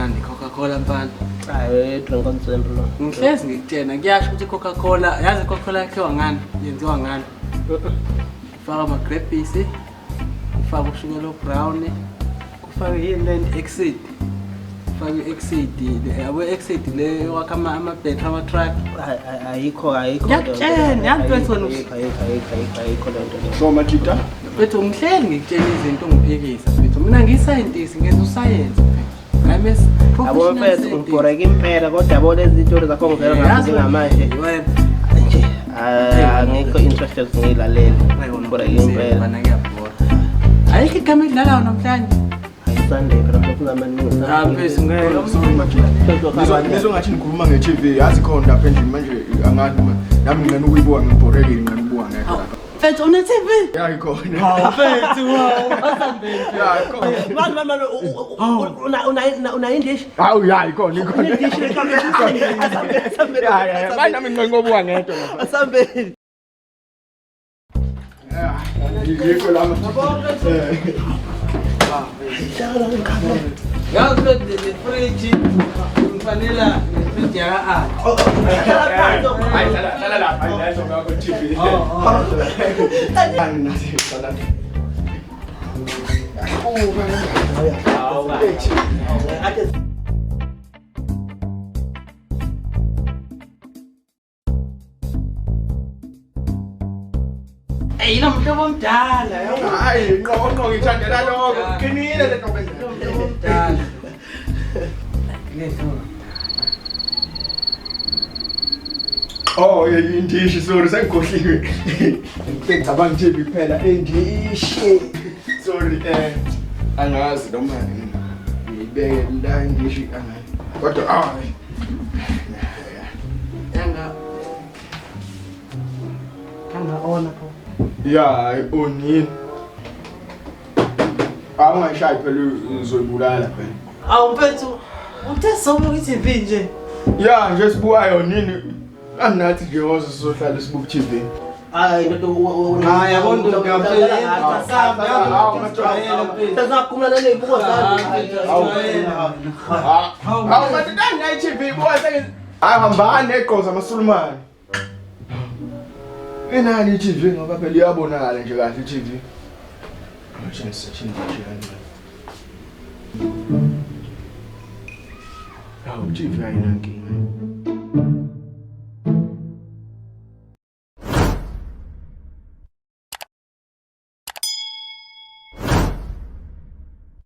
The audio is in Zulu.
mnandi Coca-Cola mfana. Hayi drink on simple lo. Ngihlezi ngikutshena kuyasho ukuthi Coca-Cola, yazi Coca-Cola yakhiwa ngani? Yenziwa ngani? Ufaka ama grapes, ufaka ushukela brown, ufaka yini exit. Ufaka exit, yabo exit le wakha ama battery ama truck. Ayikho. Ngiyakutshena, yamphethe wena. Ayikho lento. So Matita. Bethu ngihleli ngikutshela izinto ngiphikisa bethu. Mina ngisayintisi ngenza usayensi. Ngames professional. Abo ngibhoreka impela kodwa yabo lezi zinto zakho ngivela ngathi ngamanje. Nje angikho interested ngilalele. Ngibhoreka impela. Bana ngiyabhora. Ayikho igama idlalayo namhlanje. Sunday phela kunamaningi. Phezulu ngeke. Ngizongathi ngikhuluma nge-TV yazi khona lapha endlini manje angazi nami ngene ukuyibuka ngibhorekile nganibuka ngeke. Fethu une TV? Ya ikhona. Hawu fethu asambeni. Ya ikhona. Mama una indish? Hawu ya ikhona. Indish lekamera. Asambeni. Ya manje nami ngene ngobuka ngeke lapha. Asambeni. Ya ngiyikho lama. Yazi le fridge ngifanela fridge yaka Hayi hlala lapha ayinazo ngakho TV. Anginasi hlala. Hey, lo muntu omdala. Hayi qonqo ngithandela lokho. Qinile le ntombi. Omdala. Lethu. Oh, indishi sorry sengikhohliwe. Ngicabanga nje kuphela indishi. Sorry angazi noma ngibeke la indishi angazi. Kodwa hayi. Kanga ona pho. Ya, onini. Awungashayi phela uzoyibulala phela. Awu mfethu, uthe somo kwi-TV nje. Ya, nje sibukayo nini. Anginathi nje woza sizohlala sibuka TV. Hayi nto Hayi yabona nto ngiyaphela asambe tazakumana nezibuko zami. Hawu matata nayi TV buka seke ahambane eqoza amasulumane. Enani TV ngoba phela iyabonakala nje kahle TV. Hawu TV ayinankinga.